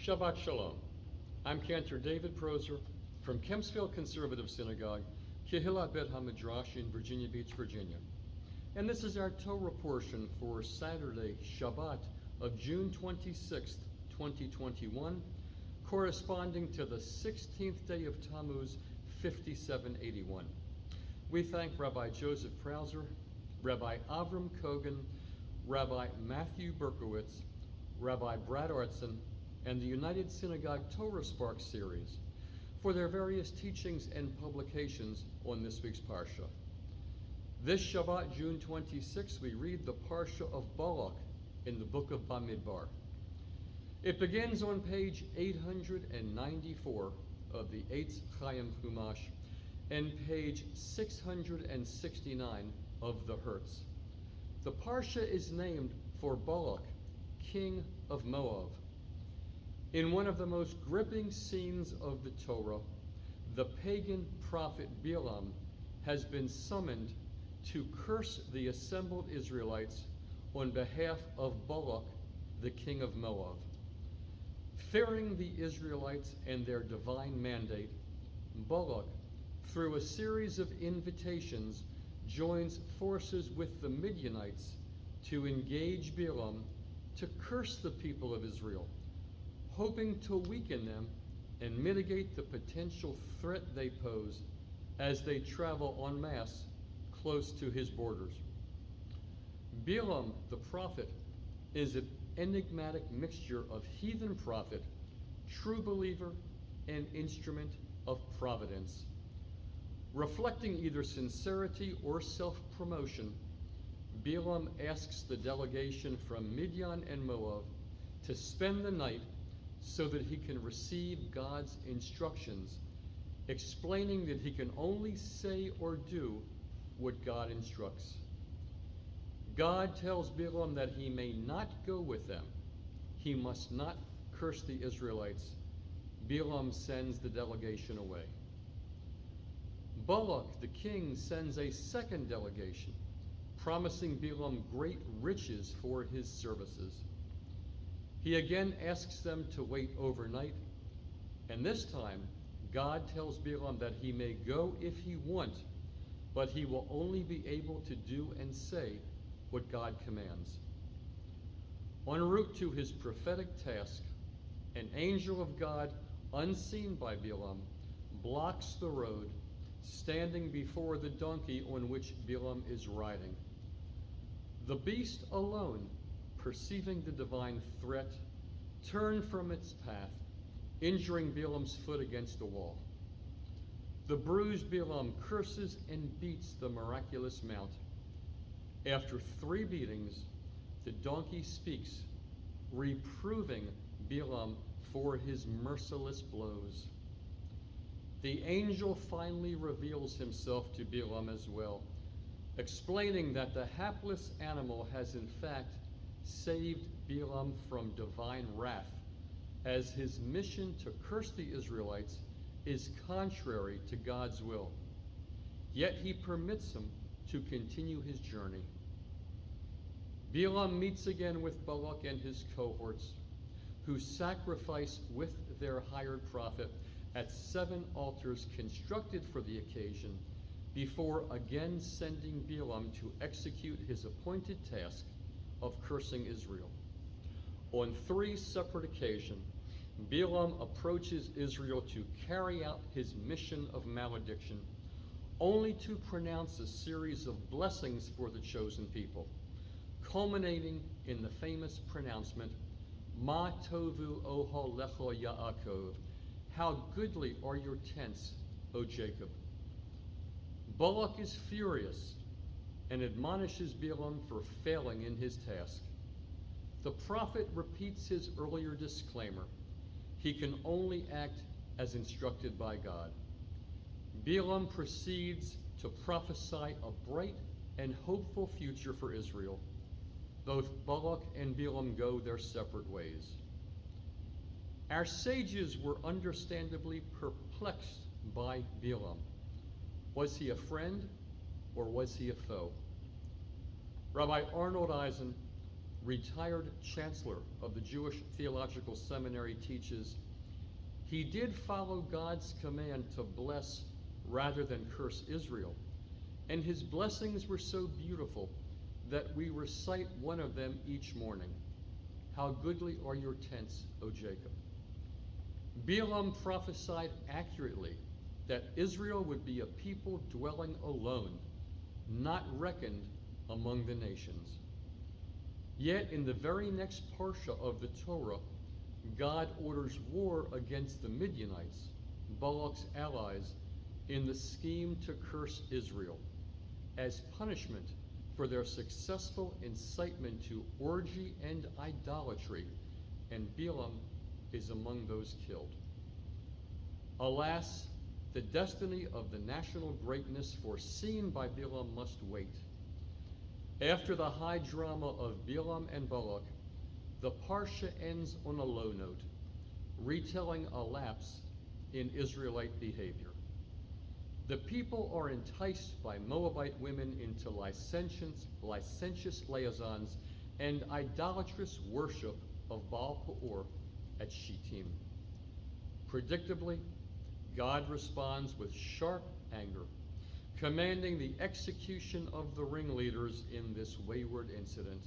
Shabbat Shalom. I'm Cantor David Proser from Kempsville Conservative Synagogue, Kehillat Bet HaMidrash in Virginia Beach, Virginia. And this is our Torah portion for Saturday, Shabbat of June 26th, 2021, corresponding to the 16th day of Tammuz, 5781. We thank Rabbi Joseph Prauser, Rabbi Avram Kogan, Rabbi Matthew Berkowitz, Rabbi Brad Artson, and the United Synagogue Torah Spark series for their various teachings and publications on this week's Parsha. This Shabbat, June 26, we read the Parsha of Balak in the book of Bamidbar. It begins on page 894 of the Eitz Chaim Chumash and page 669 of the Hertz. The Parsha is named for Balak, king of Moab. In one of the most gripping scenes of the Torah, the pagan prophet Balaam has been summoned to curse the assembled Israelites on behalf of Balak, the king of Moab. Fearing the Israelites and their divine mandate, Balak, through a series of invitations, joins forces with the Midianites to engage Balaam to curse the people of Israel, hoping to weaken them and mitigate the potential threat they pose as they travel en masse close to his borders. Balaam, the prophet, is an enigmatic mixture of heathen prophet, true believer, and instrument of providence. Reflecting either sincerity or self-promotion, Balaam asks the delegation from Midian and Moab to spend the night so that he can receive God's instructions, explaining that he can only say or do what God instructs. God tells Balaam that he may not go with them. He must not curse the Israelites. Balaam sends the delegation away. Balak, the king, sends a second delegation, promising Balaam great riches for his services. He again asks them to wait overnight, and this time God tells Balaam that he may go if he wants, but he will only be able to do and say what God commands. En route to his prophetic task, an angel of God, unseen by Balaam, blocks the road, standing before the donkey on which Balaam is riding. The beast alone, perceiving the divine threat, turned from its path, injuring Balaam's foot against the wall. The bruised Balaam curses and beats the miraculous mount. After 3 beatings, the donkey speaks, reproving Balaam for his merciless blows. The angel finally reveals himself to Balaam as well, explaining that the hapless animal has in fact saved Balaam from divine wrath, as his mission to curse the Israelites is contrary to God's will. Yet he permits him to continue his journey. Balaam meets again with Balak and his cohorts, who sacrifice with their hired prophet at 7 altars constructed for the occasion, before again sending Balaam to execute his appointed task of cursing Israel. On 3 separate occasions, Balaam approaches Israel to carry out his mission of malediction, only to pronounce a series of blessings for the chosen people, culminating in the famous pronouncement, Ma tovu oho lecho Yaakov, how goodly are your tents, O Jacob. Balak is furious and admonishes Balaam for failing in his task. The prophet repeats his earlier disclaimer. He can only act as instructed by God. Balaam proceeds to prophesy a bright and hopeful future for Israel. Both Balak and Balaam go their separate ways. Our sages were understandably perplexed by Balaam. Was he a friend or was he a foe? Rabbi Arnold Eisen, retired chancellor of the Jewish Theological Seminary, teaches, he did follow God's command to bless rather than curse Israel, and his blessings were so beautiful that we recite one of them each morning. How goodly are your tents, O Jacob. Balaam prophesied accurately that Israel would be a people dwelling alone, not reckoned among the nations. Yet in the very next Parsha of the Torah, God orders war against the Midianites, Balak's allies, in the scheme to curse Israel, as punishment for their successful incitement to orgy and idolatry, and Balaam is among those killed. Alas, the destiny of the national greatness foreseen by Balaam must wait. After the high drama of Balaam and Balak, the Parsha ends on a low note, retelling a lapse in Israelite behavior. The people are enticed by Moabite women into licentious liaisons and idolatrous worship of Baal Peor at Shittim. Predictably, God responds with sharp anger, commanding the execution of the ringleaders in this wayward incident.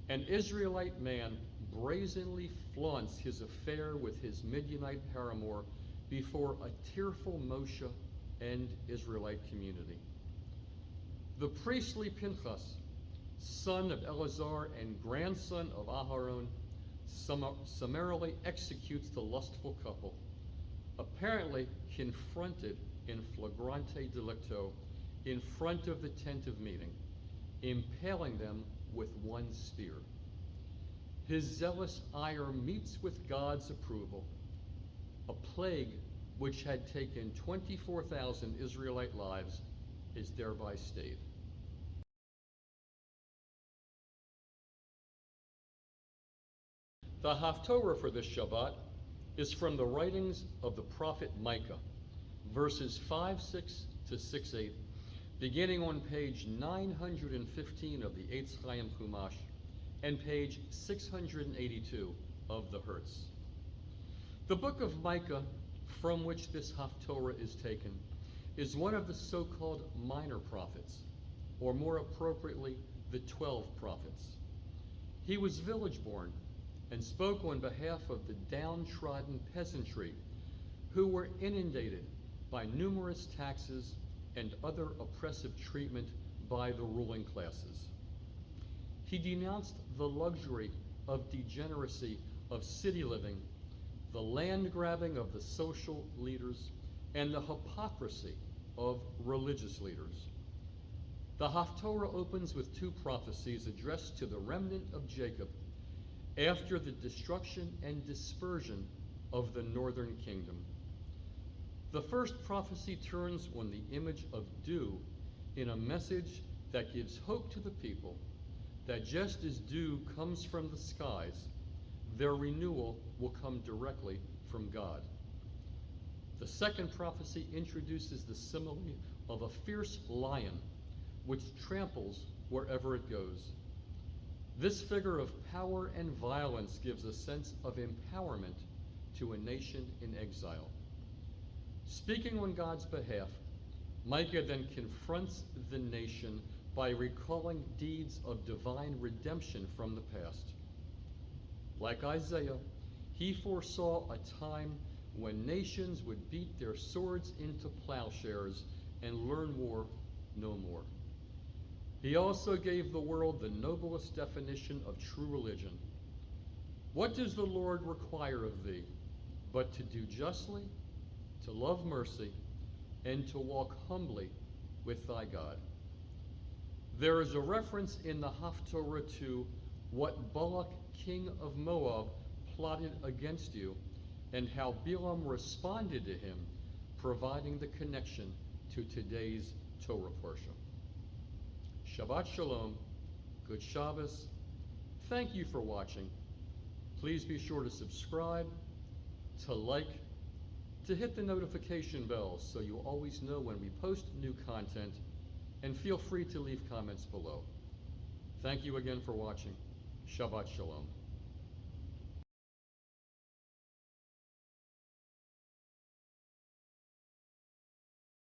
An Israelite man brazenly flaunts his affair with his Midianite paramour before a tearful Moshe and Israelite community. The priestly Pinchas, son of Eleazar and grandson of Aharon, summarily executes the lustful couple, apparently confronted in flagrante delicto in front of the tent of meeting, impaling them with one spear. His zealous ire meets with God's approval. A plague which had taken 24,000 Israelite lives is thereby stayed. The Haftorah for this Shabbat is from the writings of the prophet Micah, verses 5:6 to 6:8, beginning on page 915 of the Eitz Chaim Chumash and page 682 of the Hertz. The book of Micah, from which this Haftorah is taken, is one of the so-called minor prophets, or more appropriately, the 12 prophets. He was village-born and spoke on behalf of the downtrodden peasantry who were inundated by numerous taxes and other oppressive treatment by the ruling classes. He denounced the luxury of degeneracy of city living, the land grabbing of the social leaders, and the hypocrisy of religious leaders. The Haftorah opens with two prophecies addressed to the remnant of Jacob after the destruction and dispersion of the northern kingdom. The first prophecy turns on the image of dew in a message that gives hope to the people that just as dew comes from the skies, their renewal will come directly from God. The second prophecy introduces the simile of a fierce lion which tramples wherever it goes. This figure of power and violence gives a sense of empowerment to a nation in exile. Speaking on God's behalf, Micah then confronts the nation by recalling deeds of divine redemption from the past. Like Isaiah, he foresaw a time when nations would beat their swords into plowshares and learn war no more. He also gave the world the noblest definition of true religion. What does the Lord require of thee, but to do justly, to love mercy, and to walk humbly with thy God? There is a reference in the Haftorah to what Balak, king of Moab, plotted against you, and how Balaam responded to him, providing the connection to today's Torah Parsha. Shabbat Shalom, good Shabbos. Thank you for watching. Please be sure to subscribe, to like, to hit the notification bell so you always know when we post new content, and feel free to leave comments below. Thank you again for watching. Shabbat Shalom.